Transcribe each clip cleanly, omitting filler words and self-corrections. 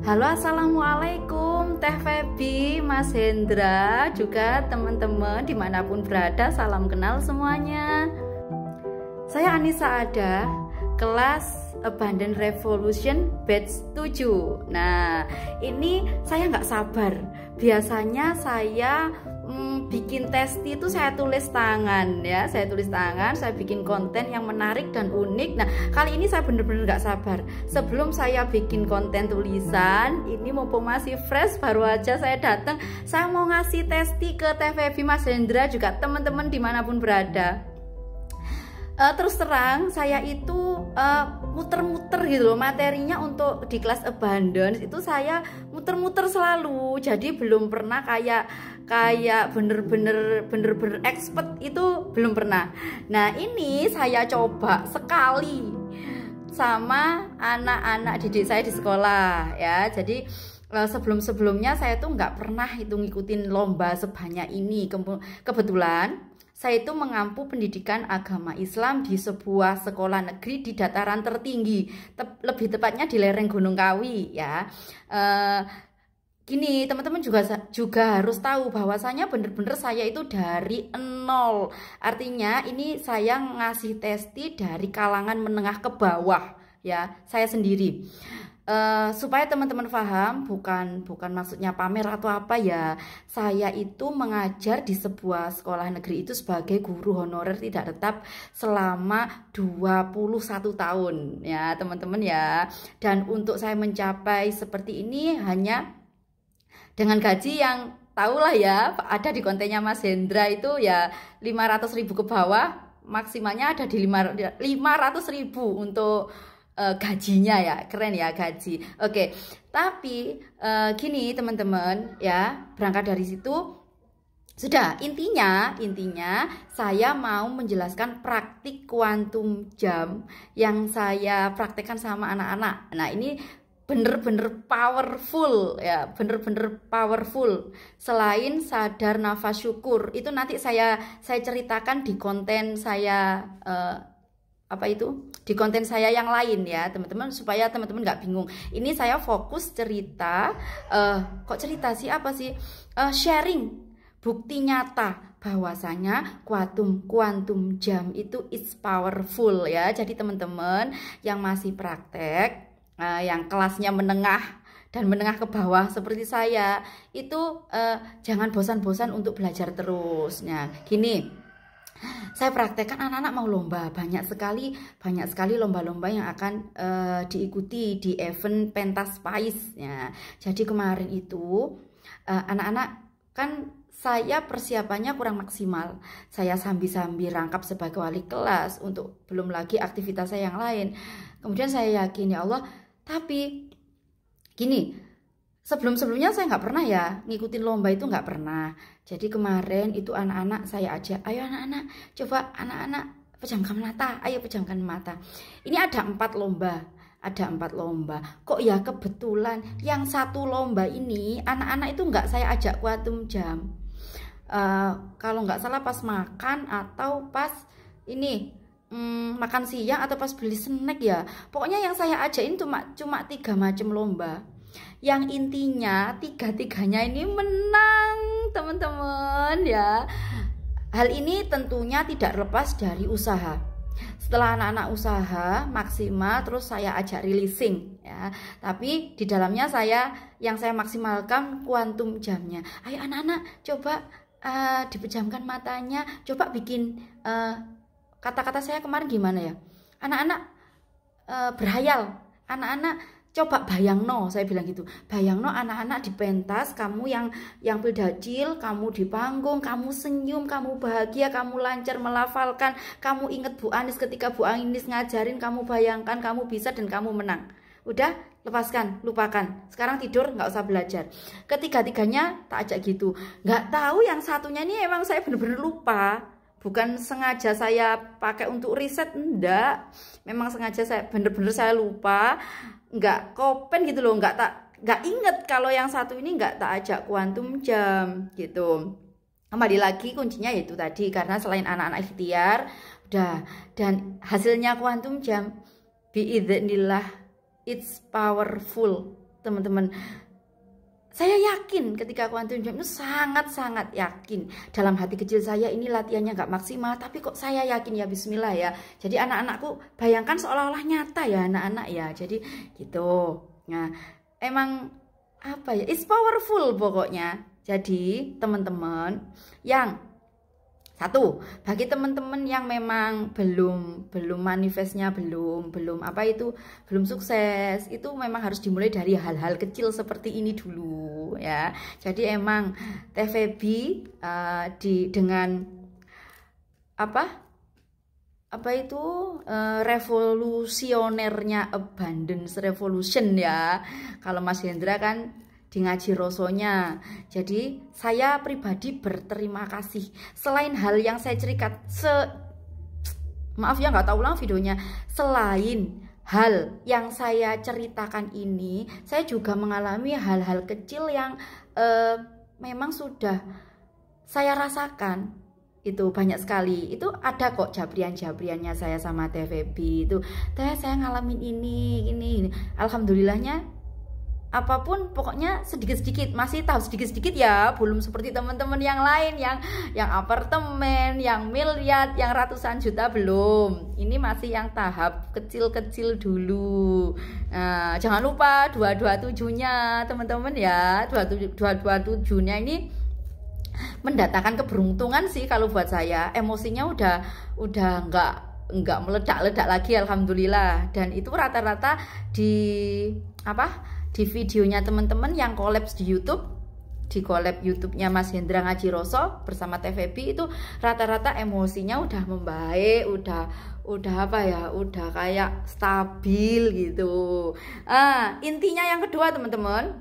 Halo, assalamualaikum Teh Febi, Mas Hendra, juga teman-teman dimanapun berada, salam kenal semuanya. Saya Anissa Ada, kelas Abundant Revolution batch 7. Nah, ini saya nggak sabar. Biasanya saya bikin testi itu saya tulis tangan ya, saya bikin konten yang menarik dan unik. Nah, kali ini saya bener-bener nggak sabar. Sebelum saya bikin konten tulisan, ini mumpung masih fresh, baru aja saya datang, saya mau ngasih testi ke Teh Febi, Mas Hendra, juga teman-teman dimanapun berada. Terus terang saya itu muter-muter gitu loh, materinya untuk di kelas Abundance itu saya muter-muter selalu, jadi belum pernah kayak bener-bener expert, itu belum pernah. Nah, ini saya coba sekali sama anak-anak didik saya di sekolah ya. Jadi sebelum-sebelumnya saya tuh nggak pernah itu ngikutin lomba sebanyak ini. Kebetulan saya itu mengampu pendidikan agama Islam di sebuah sekolah negeri di dataran tertinggi, lebih tepatnya di lereng Gunung Kawi ya. Gini, teman-teman juga harus tahu bahwasanya bener-bener saya itu dari nol. Artinya ini saya ngasih testi dari kalangan menengah ke bawah ya, saya sendiri. Supaya teman-teman paham, bukan maksudnya pamer atau apa ya. Saya itu mengajar di sebuah sekolah negeri itu sebagai guru honorer tidak tetap selama 21 tahun ya teman-teman ya. Dan untuk saya mencapai seperti ini hanya dengan gaji yang tahulah ya, ada di kontennya Mas Hendra itu ya 500.000 ke bawah, maksimalnya ada di 500.000 untuk gajinya ya, keren ya gaji. Oke, tapi gini teman-teman ya, berangkat dari situ sudah, intinya saya mau menjelaskan praktik kuantum jam yang saya praktekkan sama anak-anak. Nah, ini bener-bener powerful ya, bener-bener powerful. Selain sadar nafas syukur, itu nanti saya ceritakan di konten saya di konten saya yang lain ya teman-teman, supaya teman-teman nggak bingung. Ini saya fokus cerita, sharing bukti nyata bahwasanya kuantum jam itu is powerful ya. Jadi teman-teman yang masih praktek, yang kelasnya menengah dan menengah ke bawah seperti saya itu jangan bosan-bosan untuk belajar terus. Nah, gini, saya praktekkan anak-anak mau lomba, banyak sekali lomba-lomba yang akan diikuti di event pentas PAIS ya. Jadi kemarin itu anak-anak kan saya persiapannya kurang maksimal. Saya sambil rangkap sebagai wali kelas, untuk belum lagi aktivitas saya yang lain. Kemudian saya yakin ya Allah, tapi gini, sebelumnya saya nggak pernah ya ngikutin lomba, itu nggak pernah. Jadi kemarin itu anak-anak saya ajak, ayo anak-anak, coba anak-anak pejamkan mata, ayo pejamkan mata. Ini ada 4 lomba, Kok ya kebetulan yang satu lomba ini anak-anak itu nggak saya ajak kuantum jam. Kalau nggak salah pas makan atau pas ini makan siang atau pas beli snack ya. Pokoknya yang saya ajakin cuma 3 macam lomba. Yang intinya tiga-tiganya ini menang teman-teman ya. Hal ini tentunya tidak lepas dari usaha. Setelah anak-anak usaha maksimal, terus saya ajak releasing ya. Tapi di dalamnya yang saya maksimalkan kuantum jamnya. Ayo anak-anak coba dipejamkan matanya, coba bikin kata-kata saya kemarin gimana ya? Anak-anak berhayal, anak-anak coba bayangno, saya bilang gitu. Bayangno anak-anak di pentas, kamu yang berdacil, kamu di panggung, kamu senyum, kamu bahagia, kamu lancar melafalkan, kamu inget Bu Anis ketika Bu Anis ngajarin, kamu bayangkan kamu bisa dan kamu menang. Udah, lepaskan, lupakan. Sekarang tidur, nggak usah belajar. Ketiga-tiganya tak ajak gitu. Nggak tahu yang satunya ini emang saya bener-bener lupa. Bukan sengaja saya pakai untuk riset, enggak. Memang sengaja saya bener-bener saya lupa. Nggak kopen gitu loh, nggak inget kalau yang satu ini nggak tak ajak kuantum jam gitu. Kembali lagi kuncinya yaitu tadi, karena selain anak-anak ikhtiar udah, dan hasilnya kuantum jam biidznillah it's powerful teman-teman. Saya yakin ketika quantum jam itu sangat-sangat yakin. Dalam hati kecil saya ini latihannya nggak maksimal, tapi kok saya yakin ya bismillah ya. Jadi anak-anakku bayangkan seolah-olah nyata ya anak-anak ya. Jadi gitu. Nah, emang apa ya? It's powerful pokoknya. Jadi teman-teman yang satu, bagi teman-teman yang memang belum manifestnya belum sukses, itu memang harus dimulai dari hal-hal kecil seperti ini dulu ya. Jadi emang TVB dengan revolusionernya abundance revolution ya. Kalau Mas Hendra kan di ngaji rosonya. Jadi saya pribadi berterima kasih. Selain hal yang saya ceritakan, maaf ya nggak tahu ulang videonya. Selain hal yang saya ceritakan ini, saya juga mengalami hal-hal kecil yang memang sudah saya rasakan. Itu banyak sekali. Itu ada kok jabriannya saya sama TVB itu. Saya ngalamin ini. Alhamdulillahnya apapun pokoknya sedikit-sedikit, masih tahu sedikit-sedikit ya, belum seperti teman-teman yang lain yang apartemen, yang miliar, yang ratusan juta belum. Ini masih yang tahap kecil-kecil dulu. Nah, jangan lupa 227-nya teman-teman ya. 227-nya ini mendatangkan keberuntungan sih kalau buat saya. Emosinya udah nggak meledak-ledak lagi alhamdulillah. Dan itu rata-rata di videonya teman-teman yang kolaps di YouTube, di collab YouTube-nya Mas Hendra Ngaji Roso bersama TVB, itu rata-rata emosinya udah membaik, udah kayak stabil gitu. Intinya yang kedua teman-teman,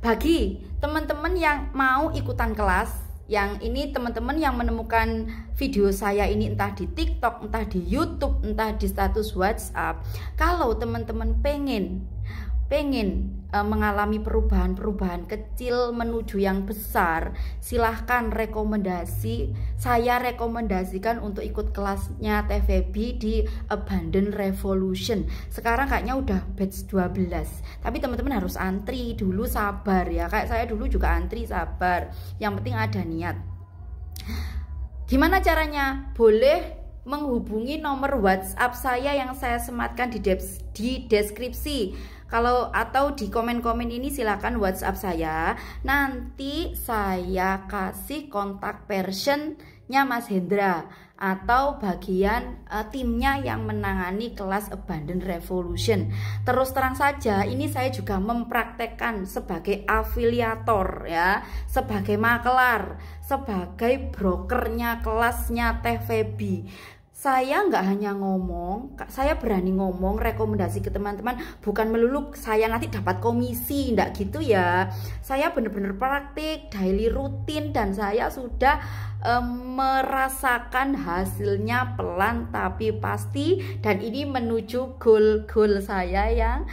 bagi teman-teman yang mau ikutan kelas, yang ini teman-teman yang menemukan video saya ini entah di TikTok, entah di YouTube, entah di status WhatsApp, kalau teman-teman pengen mengalami perubahan kecil menuju yang besar, silahkan saya rekomendasikan untuk ikut kelasnya TVB di Abundant Revolution. Sekarang kayaknya udah batch 12, tapi teman-teman harus antri dulu, sabar ya, kayak saya dulu juga antri, sabar, yang penting ada niat. Gimana caranya? Boleh menghubungi nomor WhatsApp saya yang saya sematkan di deskripsi. Atau di komen-komen ini silakan WhatsApp saya. Nanti saya kasih kontak personnya Mas Hendra atau bagian timnya yang menangani kelas Abundant Revolution. Terus terang saja, ini saya juga mempraktekkan sebagai afiliator ya, sebagai makelar, sebagai brokernya kelasnya TVB. Saya nggak hanya ngomong, saya berani ngomong rekomendasi ke teman-teman, bukan melulu saya nanti dapat komisi, nggak gitu ya. Saya bener-bener praktik, daily rutin, dan saya sudah merasakan hasilnya pelan tapi pasti, dan ini menuju goal saya yang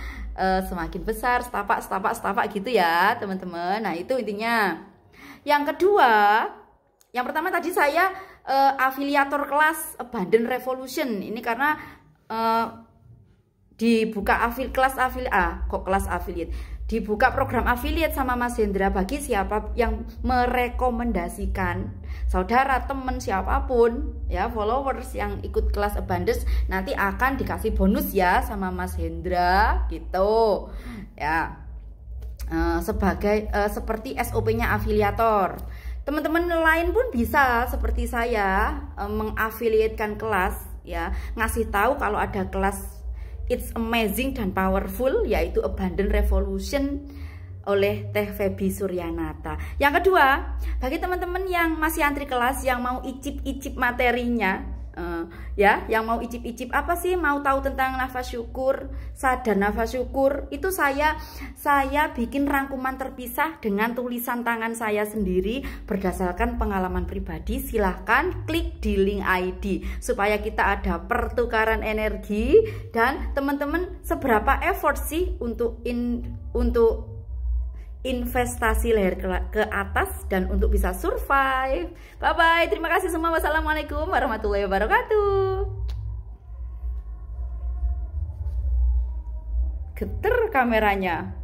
semakin besar, setapak gitu ya teman-teman. Nah itu intinya. Yang kedua, yang pertama tadi saya afiliator kelas Abundant Revolution ini karena dibuka kelas affiliate, dibuka program affiliate sama Mas Hendra bagi siapa yang merekomendasikan saudara, teman, siapapun ya, followers yang ikut kelas Abundance, nanti akan dikasih bonus ya sama Mas Hendra gitu ya, seperti SOP-nya afiliator. Teman-teman lain pun bisa seperti saya mengafiliatkan kelas ya, ngasih tahu kalau ada kelas It's Amazing dan Powerful, yaitu Abundant Revolution oleh Teh Febi Suryanata. Yang kedua, bagi teman-teman yang masih antri kelas, yang mau icip-icip materinya, ya, yang mau icip-icip apa sih, mau tahu tentang nafas syukur, sadar nafas syukur, itu saya bikin rangkuman terpisah dengan tulisan tangan saya sendiri berdasarkan pengalaman pribadi. Silahkan klik di link ID supaya kita ada pertukaran energi. Dan teman-teman, seberapa effort sih untuk investasi leher ke atas dan untuk bisa survive. Bye bye, terima kasih semua. Wassalamualaikum warahmatullahi wabarakatuh. Geter kameranya.